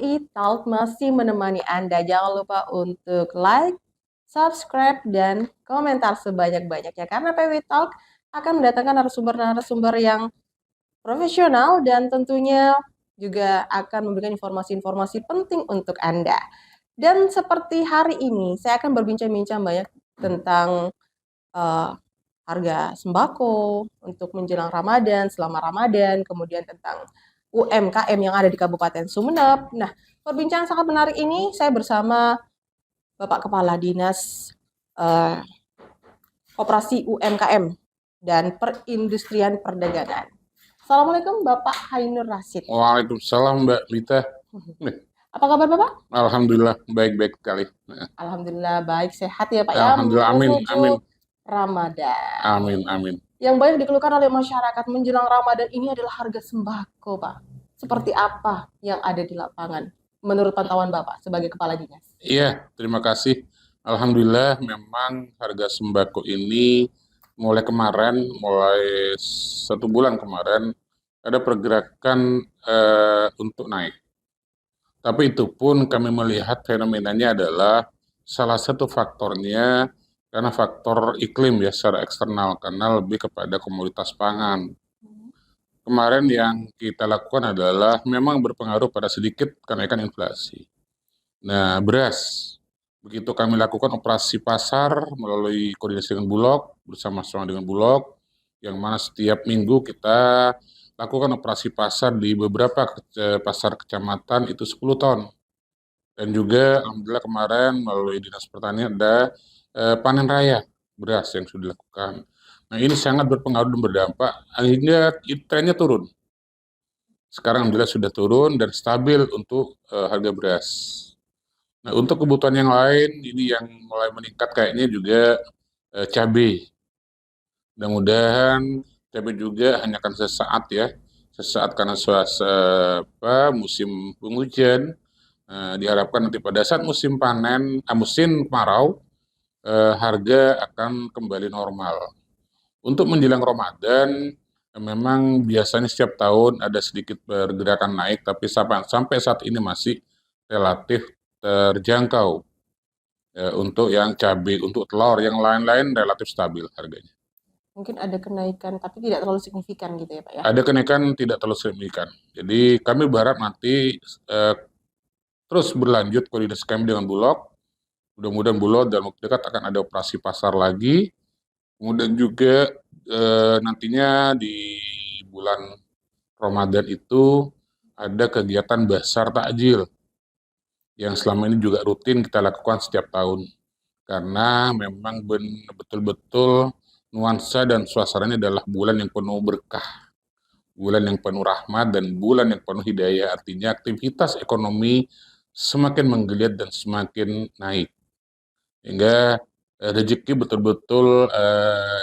PWI Talk masih menemani Anda. Jangan lupa untuk like, subscribe, dan komentar sebanyak-banyaknya. Karena PWI Talk akan mendatangkan narasumber-narasumber yang profesional dan tentunya juga akan memberikan informasi-informasi penting untuk Anda. Dan seperti hari ini, saya akan berbincang-bincang banyak tentang harga sembako untuk menjelang Ramadan, selama Ramadan, kemudian tentang UMKM yang ada di Kabupaten Sumeneb. Nah, perbincangan sangat menarik ini saya bersama Bapak Kepala Dinas Koperasi UMKM dan Perindustrian Perdagangan. Assalamualaikum Bapak Hainur Rasid. Waalaikumsalam Mbak Lita. Apa kabar Bapak? Alhamdulillah baik-baik sekali. Alhamdulillah baik, sehat ya Pak ya. Alhamdulillah, amin, Menuju amin. Ramadan. Amin. Yang banyak dikeluhkan oleh masyarakat menjelang Ramadan ini adalah harga sembako, Pak. Seperti apa yang ada di lapangan menurut pantauan Bapak sebagai Kepala Dinas? Iya, terima kasih. Alhamdulillah memang harga sembako ini mulai 1 bulan kemarin ada pergerakan untuk naik. Tapi itu pun kami melihat fenomenanya adalah salah satu faktornya karena faktor iklim ya secara eksternal, karena lebih kepada komoditas pangan. Kemarin yang kita lakukan adalah memang berpengaruh pada sedikit kenaikan inflasi. Nah, beras, begitu kami lakukan operasi pasar melalui koordinasi dengan Bulog, bersama-sama dengan Bulog, yang mana setiap minggu kita lakukan operasi pasar di beberapa pasar kecamatan itu 10 ton. Dan juga alhamdulillah kemarin melalui Dinas Pertanian ada panen raya beras yang sudah dilakukan. Nah, ini sangat berpengaruh dan berdampak hingga trennya turun. Sekarang alhamdulillah sudah turun dan stabil untuk harga beras. Nah, untuk kebutuhan yang lain ini yang mulai meningkat kayaknya juga cabai. Mudah-mudahan cabai juga hanya akan sesaat ya, sesaat karena musim penghujan. Diharapkan nanti pada saat musim panen, musim kemarau, harga akan kembali normal. Untuk menjelang Ramadan, memang biasanya setiap tahun ada sedikit pergerakan naik, tapi sampai saat ini masih relatif terjangkau. Untuk yang cabai, untuk telur, yang lain-lain relatif stabil harganya. Mungkin ada kenaikan, tapi tidak terlalu signifikan gitu ya Pak ya? Ada kenaikan tidak terlalu signifikan. Jadi kami berharap nanti terus berlanjut koordinasi kami dengan Bulog. Mudah-mudahan Bulog dalam waktu dekat akan ada operasi pasar lagi. Kemudian juga nantinya di bulan Ramadan itu ada kegiatan Basar Takjil yang selama ini juga rutin kita lakukan setiap tahun. Karena memang betul-betul nuansa dan suasananya adalah bulan yang penuh berkah, bulan yang penuh rahmat, dan bulan yang penuh hidayah. Artinya aktivitas ekonomi semakin menggeliat dan semakin naik. Hingga rezeki betul-betul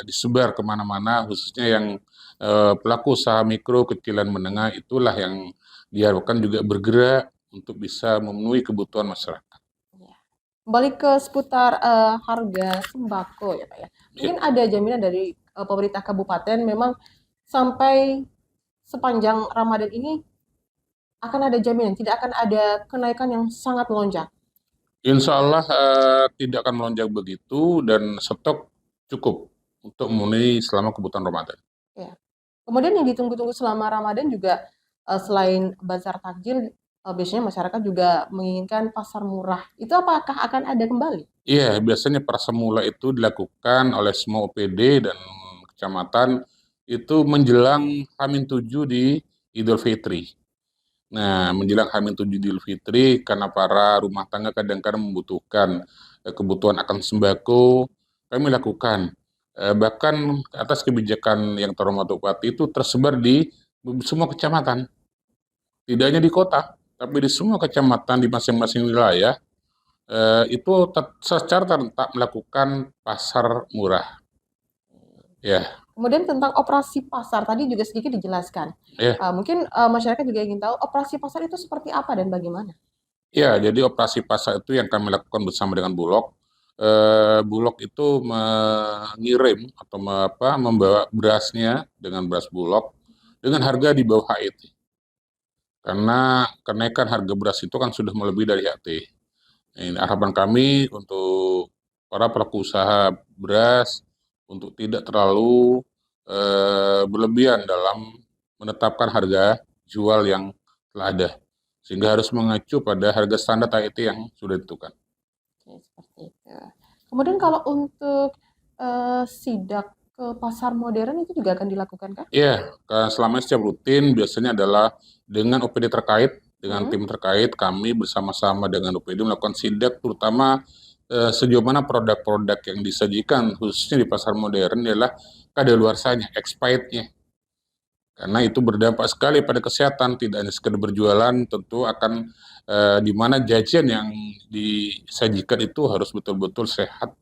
disebar kemana-mana, khususnya yang pelaku usaha mikro, kecil, dan menengah, itulah yang diharapkan juga bergerak untuk bisa memenuhi kebutuhan masyarakat. Kembali ke seputar harga sembako ya Pak ya. Mungkin ada jaminan dari pemerintah kabupaten memang sampai sepanjang Ramadan ini akan ada jaminan, tidak akan ada kenaikan yang sangat melonjak. Insya Allah tidak akan melonjak begitu dan stok cukup untuk memenuhi selama kebutuhan Ramadan. Ya. Kemudian yang ditunggu-tunggu selama Ramadan juga selain bazar takjil, biasanya masyarakat juga menginginkan pasar murah. Itu apakah akan ada kembali? Iya, biasanya pasar murah itu dilakukan oleh semua OPD dan kecamatan itu menjelang H-7 di Idul Fitri. Nah, menjelang H-7 Idul Fitri, karena para rumah tangga kadang-kadang membutuhkan kebutuhan akan sembako, kami lakukan. Bahkan atas kebijakan yang terhormat Bupati itu tersebar di semua kecamatan. Tidak hanya di kota, tapi di semua kecamatan di masing-masing wilayah, itu secara terentak melakukan pasar murah. Ya. Kemudian tentang operasi pasar tadi juga sedikit dijelaskan. Ya. Mungkin masyarakat juga ingin tahu operasi pasar itu seperti apa dan bagaimana? Ya, jadi operasi pasar itu yang kami lakukan bersama dengan Bulog. Bulog itu mengirim atau membawa berasnya dengan beras Bulog dengan harga di bawah HET. karena kenaikan harga beras itu kan sudah melebihi dari HT. Ini harapan kami untuk para pelaku usaha beras untuk tidak terlalu berlebihan dalam menetapkan harga jual yang telah ada, sehingga harus mengacu pada harga standar HT yang sudah ditentukan. Oke, seperti itu. Kemudian kalau untuk sidak ke pasar modern itu juga akan dilakukan kah? Iya, selama setiap rutin biasanya adalah dengan OPD terkait, dengan Hmm? tim terkait, kami bersama-sama dengan OPD melakukan sidak, terutama sejauh mana produk-produk yang disajikan, khususnya di pasar modern adalah kadaluarsanya, expirednya. Karena itu berdampak sekali pada kesehatan, tidak hanya sekedar berjualan, tentu akan di mana jajan yang disajikan itu harus betul-betul sehat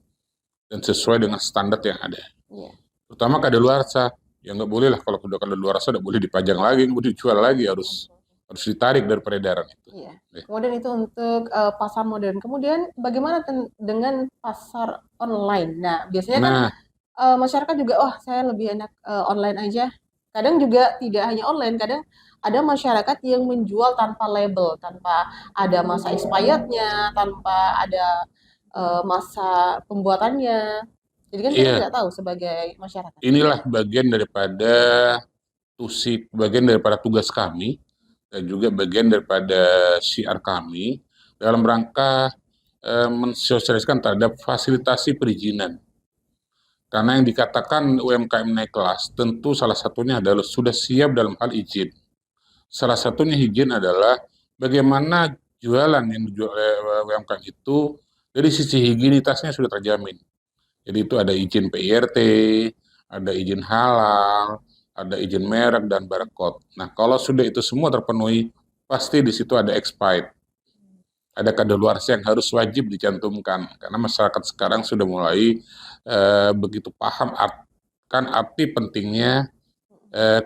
dan sesuai dengan standar yang ada. Iya. Terutama kadaluarsa, ya nggak boleh lah kalau udah kadaluarsa nggak boleh dipajang lagi, nggak boleh dijual lagi, harus harus ditarik dari peredaran itu. Iya. Ya. Kemudian itu untuk pasar modern. Kemudian bagaimana dengan pasar online? Nah, biasanya kan Nah, masyarakat juga, wah saya lebih enak online aja. Kadang juga tidak hanya online, kadang ada masyarakat yang menjual tanpa label, tanpa ada masa expirednya, tanpa ada masa pembuatannya. Jadi kan kita iya, tidak tahu sebagai masyarakat. inilah bagian daripada tugas kami dan juga bagian daripada syiar kami dalam rangka mensosialisasikan terhadap fasilitasi perizinan. Karena yang dikatakan UMKM naik kelas, tentu salah satunya adalah sudah siap dalam hal izin. Salah satunya izin adalah bagaimana jualan yang dijual oleh UMKM itu dari sisi higienitasnya sudah terjamin. Jadi itu ada izin PIRT, ada izin halal, ada izin merek dan barcode. Nah, kalau sudah itu semua terpenuhi, pasti di situ ada expired. Ada kadaluarsa yang harus wajib dicantumkan karena masyarakat sekarang sudah mulai begitu paham kan arti pentingnya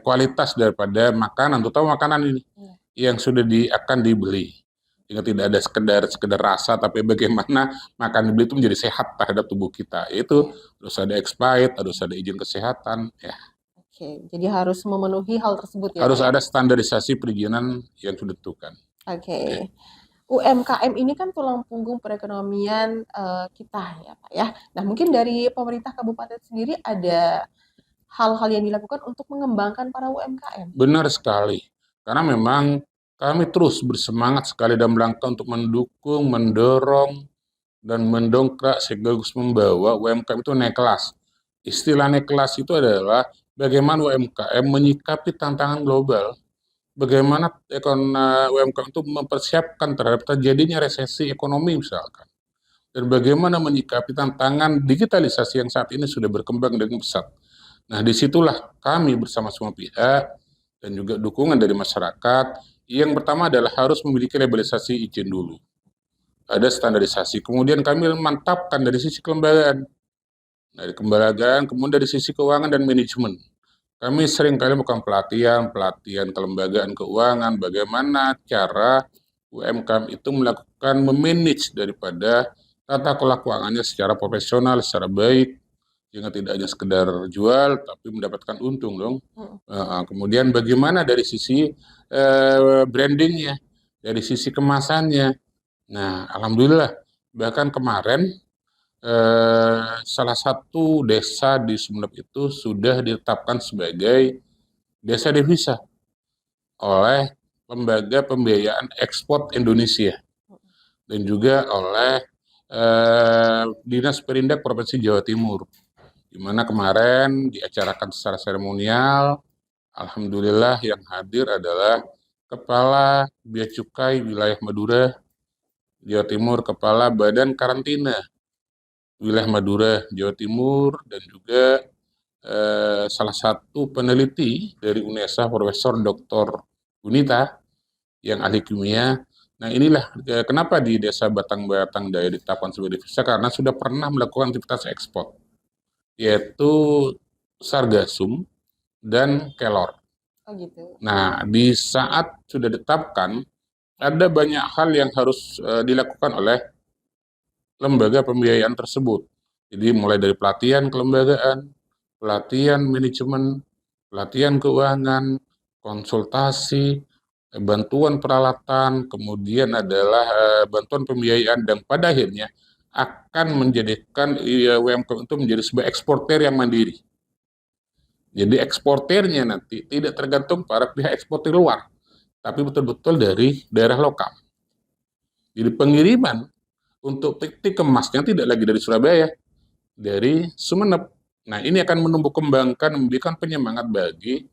kualitas daripada makanan, terutama makanan ini Iya. yang sudah akan dibeli. Sehingga tidak ada sekedar rasa, tapi bagaimana makan dibeli itu menjadi sehat terhadap tubuh kita. Itu Iya. harus ada expired, harus ada izin kesehatan, ya. Oke, jadi harus memenuhi hal tersebut ya, Pak Harus ya? ada standarisasi perizinan yang sudah ditentukan. Ya. Oke. UMKM ini kan tulang punggung perekonomian kita ya, Pak ya. Nah, mungkin dari pemerintah kabupaten sendiri ada hal-hal yang dilakukan untuk mengembangkan para UMKM. Benar sekali. Karena memang kami terus bersemangat sekali dalam rangka untuk mendukung, mendorong, dan mendongkrak sekaligus membawa UMKM itu naik kelas. Istilah naik kelas itu adalah bagaimana UMKM menyikapi tantangan global, bagaimana UMKM itu mempersiapkan terhadap terjadinya resesi ekonomi misalkan, dan bagaimana menyikapi tantangan digitalisasi yang saat ini sudah berkembang dengan pesat. Nah, disitulah kami bersama semua pihak dan juga dukungan dari masyarakat. Yang pertama adalah harus memiliki labellisasi izin dulu. Ada standarisasi. Kemudian kami mantapkan dari sisi kelembagaan. Dari kelembagaan, kemudian dari sisi keuangan dan manajemen. Kami sering kali melakukan pelatihan kelembagaan keuangan, bagaimana cara UMKM itu melakukan memanage daripada tata kelola keuangannya secara profesional, secara baik, sehingga tidak hanya sekedar jual, tapi mendapatkan untung dong. Kemudian bagaimana dari sisi brandingnya, dari sisi kemasannya. Nah, alhamdulillah, bahkan kemarin salah satu desa di Sumeneb itu sudah ditetapkan sebagai desa devisa oleh Lembaga Pembiayaan Ekspor Indonesia dan juga oleh Dinas Perindak Provinsi Jawa Timur, di mana kemarin diacarakan secara seremonial. Alhamdulillah yang hadir adalah Kepala Bea Cukai Wilayah Madura, Jawa Timur, Kepala Badan Karantina Wilayah Madura, Jawa Timur, dan juga salah satu peneliti dari UNESA, Profesor Dr. Gunita, yang ahli kimia. Nah, inilah kenapa di Desa Batang Daya ditetapkan sebagai devisa, karena sudah pernah melakukan aktivitas ekspor, yaitu sargasum dan kelor. Oh gitu. Nah, di saat sudah ditetapkan, ada banyak hal yang harus dilakukan oleh lembaga pembiayaan tersebut. Jadi mulai dari pelatihan kelembagaan, pelatihan manajemen, pelatihan keuangan, konsultasi, bantuan peralatan, kemudian adalah bantuan pembiayaan, dan pada akhirnya akan menjadikan UMKM itu menjadi sebuah eksportir yang mandiri. Jadi eksportirnya nanti tidak tergantung para pihak eksportir luar, tapi betul-betul dari daerah lokal. Jadi pengiriman untuk peti kemasnya tidak lagi dari Surabaya, dari Sumeneb. Nah, ini akan menumbuh kembangkan, memberikan penyemangat bagi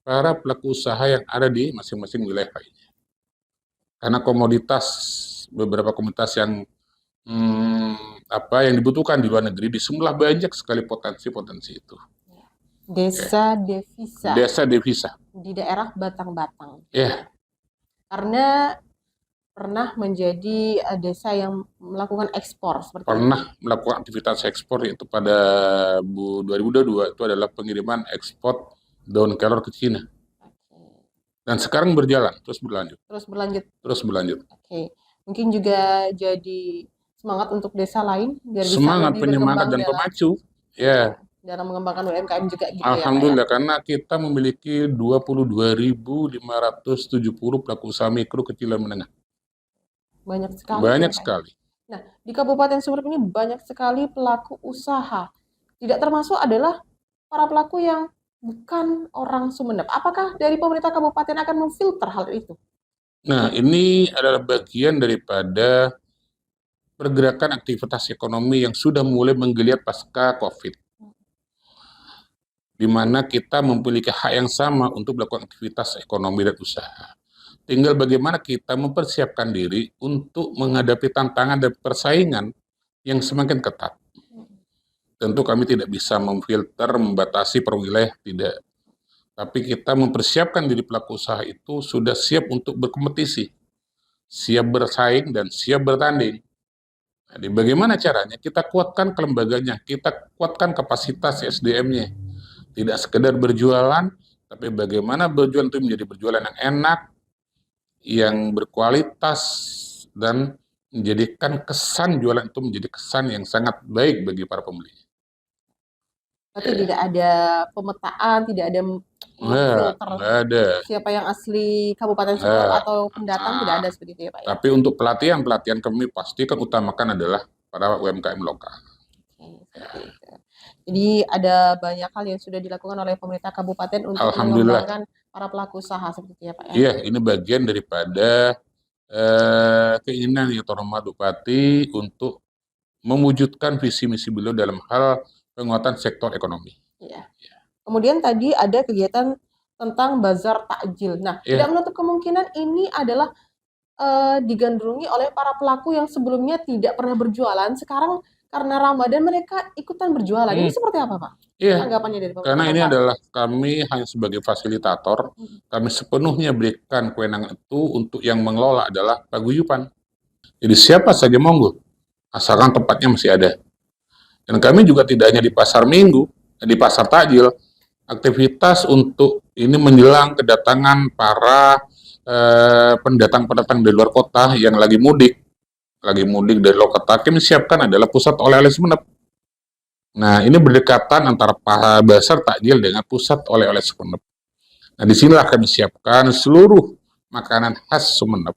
para pelaku usaha yang ada di masing-masing wilayah lainnya. Karena beberapa komoditas yang yang dibutuhkan di luar negeri, di sejumlah banyak sekali potensi-potensi itu. Desa devisa Desa devisa. di daerah Batang-Batang. Ya, Karena pernah menjadi desa yang melakukan ekspor seperti itu. pernah melakukan aktivitas ekspor, yaitu pada 2022 itu adalah pengiriman ekspor daun kelor ke Cina. Oke. Dan sekarang berjalan, terus berlanjut. Terus berlanjut. Oke. Mungkin juga jadi semangat untuk desa lain biar bisa Semangat, lebih penyemangat, berkembang dan dalam pemacu. Ya, dalam mengembangkan UMKM juga gitu ya, Pak ya. alhamdulillah, karena kita memiliki 22.570 pelaku usaha mikro, kecil, dan menengah. Banyak sekali. Banyak ya, Pak ya. sekali. Nah, di Kabupaten Sumeneb ini banyak sekali pelaku usaha. Tidak termasuk adalah para pelaku yang bukan orang Sumeneb. Apakah dari pemerintah kabupaten akan memfilter hal itu? Nah, ini adalah bagian daripada pergerakan aktivitas ekonomi yang sudah mulai menggeliat pasca COVID, di mana kita memiliki hak yang sama untuk melakukan aktivitas ekonomi dan usaha. Tinggal bagaimana kita mempersiapkan diri untuk menghadapi tantangan dan persaingan yang semakin ketat. Tentu kami tidak bisa memfilter, membatasi per wilayah, tidak. Tapi kita mempersiapkan diri pelaku usaha itu sudah siap untuk berkompetisi, siap bersaing, dan siap bertanding. Jadi bagaimana caranya? Kita kuatkan kelembaganya, kita kuatkan kapasitas SDM-nya. Tidak sekedar berjualan, tapi bagaimana berjualan itu menjadi berjualan yang enak, yang berkualitas, dan menjadikan kesan jualan itu menjadi kesan yang sangat baik bagi para pembeli. Berarti tidak ada pemetaan, tidak ada filter Nggak ada. siapa yang asli Kabupaten Sumeneb atau pendatang, tidak ada seperti itu ya, Pak ya. Tapi untuk pelatihan kami pastikan utamakan adalah para UMKM lokal. Oke, seperti itu. Jadi ada banyak hal yang sudah dilakukan oleh pemerintah kabupaten untuk Alhamdulillah. mengembangkan para pelaku usaha seperti itu ya, Pak ya. Iya, ini bagian daripada keinginan Yang Terhormat Bupati untuk mewujudkan visi misi beliau dalam hal penguatan sektor ekonomi. Iya. Kemudian tadi ada kegiatan tentang bazar takjil. Nah, Iya. tidak menutup kemungkinan ini adalah digandrungi oleh para pelaku yang sebelumnya tidak pernah berjualan, sekarang karena Ramadan mereka ikutan berjualan. Ini seperti apa, Pak? Iya, Tanggapannya dari pemerintah? karena ini adalah kami hanya sebagai fasilitator, kami sepenuhnya berikan kewenangan itu untuk yang mengelola adalah paguyuban. Jadi siapa saja monggo, asalkan tempatnya masih ada. Dan kami juga tidak hanya di pasar minggu, di pasar takjil, aktivitas untuk ini menjelang kedatangan para pendatang-pendatang dari luar kota yang lagi mudik dari luar kota, kami siapkan adalah pusat oleh-oleh Sumeneb. Nah, ini berdekatan antara pasar takjil dengan pusat oleh-oleh Sumeneb. Nah, disinilah kami siapkan seluruh makanan khas Sumeneb.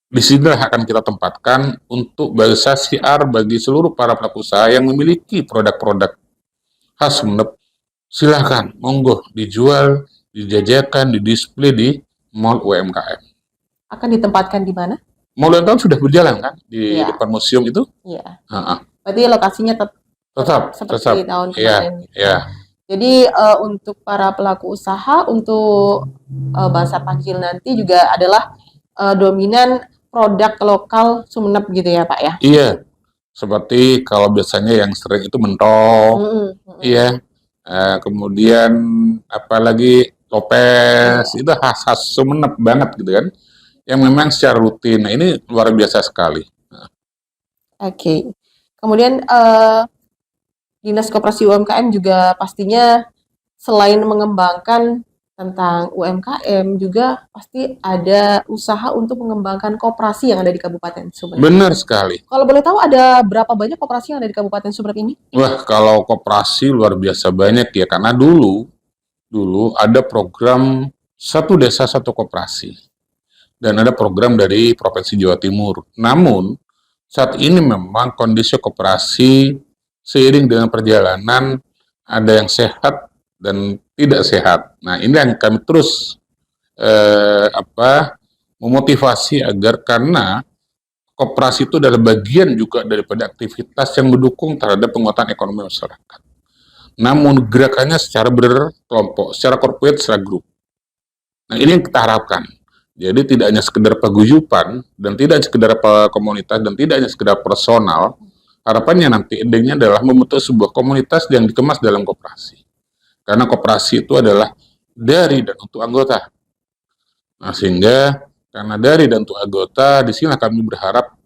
Disinilah akan kita tempatkan untuk bahasa syiar bagi seluruh para pelaku usaha yang memiliki produk-produk khas Sumeneb. Silahkan, monggo dijual, dijajakan, didisplay di Mall UMKM. Akan ditempatkan di mana? Mall UMKM sudah berjalan kan di depan museum itu? Iya. Uh-uh. Berarti lokasinya tetap seperti tahun kemarin. Iya. Jadi untuk para pelaku usaha untuk bazar takjil nanti juga adalah dominan produk lokal Sumeneb gitu ya, Pak ya? Iya. Seperti kalau biasanya yang sering itu mentong, iya. Kemudian apalagi lopes, itu khas Sumeneb banget gitu kan, yang memang secara rutin. Nah, ini luar biasa sekali. Oke. Kemudian Dinas Koperasi UMKM juga pastinya selain mengembangkan tentang UMKM juga pasti ada usaha untuk mengembangkan koperasi yang ada di Kabupaten Sumeneb. Benar sekali. Kalau boleh tahu ada berapa banyak koperasi yang ada di Kabupaten Sumeneb ini? Wah, kalau koperasi luar biasa banyak ya, karena dulu ada program satu desa satu koperasi, dan ada program dari Provinsi Jawa Timur. Namun saat ini memang kondisi koperasi seiring dengan perjalanan ada yang sehat dan tidak sehat. Nah, ini yang kami terus memotivasi agar, karena koperasi itu adalah bagian juga daripada aktivitas yang mendukung terhadap penguatan ekonomi masyarakat. Namun gerakannya secara berkelompok, secara corporate, secara grup. Nah, ini yang kita harapkan. Jadi tidak hanya sekedar paguyuban, dan tidak sekedar komunitas, dan tidak hanya sekedar personal. Harapannya nanti endingnya adalah membentuk sebuah komunitas yang dikemas dalam koperasi. Karena koperasi itu adalah dari dan untuk anggota. Nah, sehingga karena dari dan untuk anggota, di sini kami berharap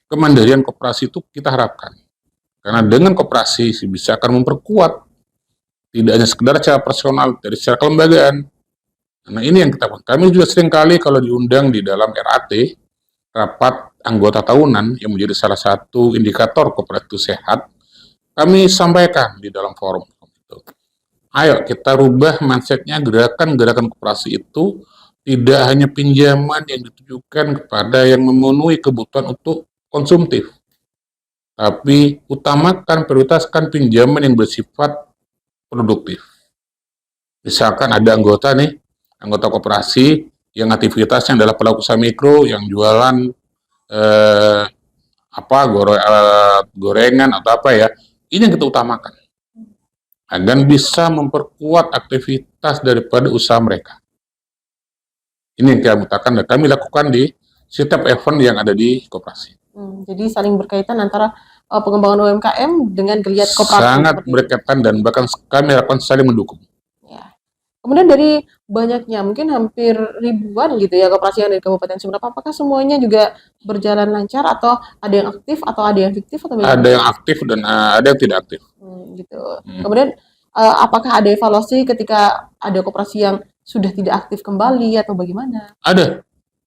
kemandirian koperasi itu kita harapkan. Karena dengan koperasi bisa akan memperkuat, tidak hanya sekedar secara personal, dari secara kelembagaan. Nah, ini yang kami juga seringkali kalau diundang di dalam RAT, rapat anggota tahunan, yang menjadi salah satu indikator koperasi itu sehat, kami sampaikan di dalam forum itu. Ayo kita rubah mindsetnya, gerakan-gerakan koperasi itu tidak hanya pinjaman yang ditujukan kepada yang memenuhi kebutuhan untuk konsumtif, tapi utamakan, prioritaskan pinjaman yang bersifat produktif. Misalkan ada anggota koperasi yang aktivitasnya adalah pelaku usaha mikro yang jualan gorengan atau apa ya, ini yang kita utamakan agar bisa memperkuat aktivitas daripada usaha mereka. Ini yang kami utamakan dan kami lakukan di setiap event yang ada di koperasi. Jadi saling berkaitan antara pengembangan UMKM dengan geliat koperasi. Sangat berkaitan dan bahkan kami lakukan saling mendukung. Ya. Kemudian dari banyaknya, mungkin hampir ribuan gitu ya koperasi yang dari Kabupaten Sumeneb, apakah semuanya juga berjalan lancar atau ada yang aktif atau ada yang fiktif atau bagaimana? Ada yang aktif dan ada yang tidak aktif. Gitu. Kemudian apakah ada evaluasi ketika ada koperasi yang sudah tidak aktif kembali atau bagaimana? Ada.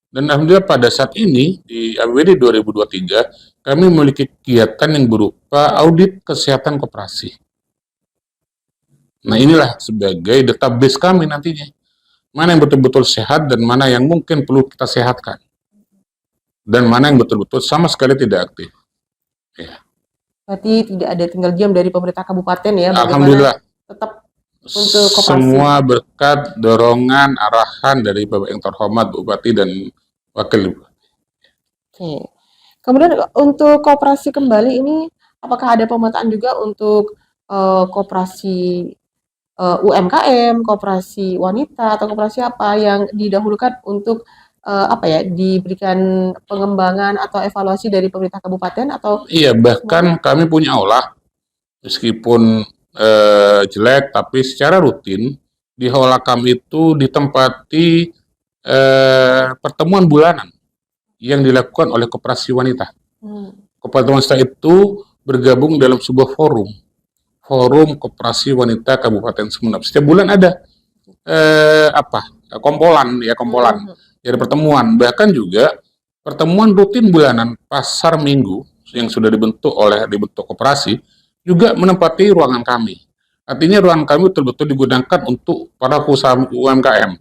Dan alhamdulillah pada saat ini di APBD 2023 kami memiliki kegiatan yang berupa audit kesehatan koperasi. Nah, inilah sebagai database kami nantinya. Mana yang betul-betul sehat dan mana yang mungkin perlu kita sehatkan. Dan mana yang betul-betul sama sekali tidak aktif. Ya. Berarti tidak ada tinggal diam dari pemerintah kabupaten ya, alhamdulillah. Tetap untuk koperasi. Semua berkat dorongan, arahan dari Bapak yang terhormat Bupati dan Wakil Bupati. Oke. Kemudian untuk koperasi kembali ini, apakah ada pemetaan juga untuk koperasi UMKM, koperasi wanita, atau koperasi apa yang didahulukan untuk diberikan pengembangan atau evaluasi dari pemerintah kabupaten atau? Iya, bahkan kami punya aula, meskipun jelek, tapi secara rutin di aula kami itu ditempati pertemuan bulanan yang dilakukan oleh koperasi wanita. Koperasi wanita itu bergabung dalam sebuah forum koperasi wanita Kabupaten Sumeneb. Setiap bulan ada kompolan dari pertemuan. Bahkan juga pertemuan rutin bulanan pasar minggu yang sudah dibentuk koperasi juga menempati ruangan kami. Artinya ruangan kami betul-betul digunakan untuk para usaha UMKM,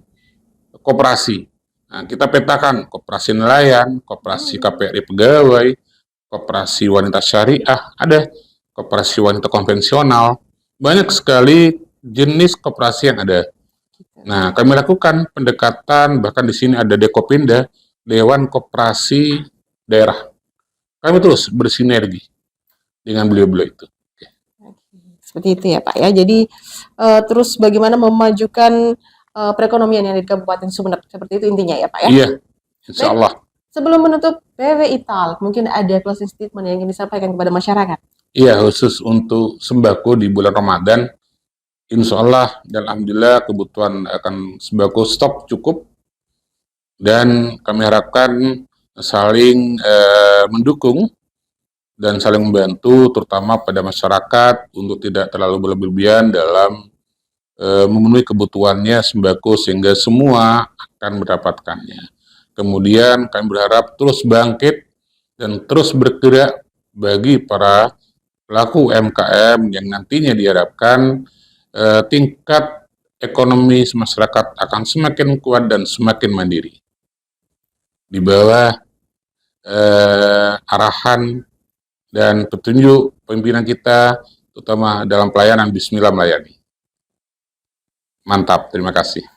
koperasi. Nah, kita petakan koperasi nelayan, koperasi KPRI pegawai, koperasi wanita syariah, ada koperasi wanita konvensional, banyak sekali jenis koperasi yang ada. Nah, kami lakukan pendekatan, bahkan di sini ada Dekopinda, Dewan Koperasi Daerah. Kami terus bersinergi dengan beliau-beliau itu. Seperti itu ya Pak ya. Jadi terus bagaimana memajukan perekonomian yang di Kabupaten Sumeneb, seperti itu intinya ya Pak ya? Iya, insya Allah. Sebelum menutup PWI Talk, mungkin ada closing statement yang ingin disampaikan kepada masyarakat? Iya, khusus untuk sembako di bulan Ramadan, insya Allah dan alhamdulillah kebutuhan akan sembako stok cukup, dan kami harapkan saling mendukung dan saling membantu, terutama pada masyarakat untuk tidak terlalu berlebihan dalam memenuhi kebutuhannya sembako sehingga semua akan mendapatkannya. Kemudian kami berharap terus bangkit dan terus bergerak bagi para pelaku UMKM yang nantinya diharapkan tingkat ekonomi masyarakat akan semakin kuat dan semakin mandiri. Di bawah arahan dan petunjuk pimpinan kita, terutama dalam pelayanan Bismillah melayani. Mantap, terima kasih.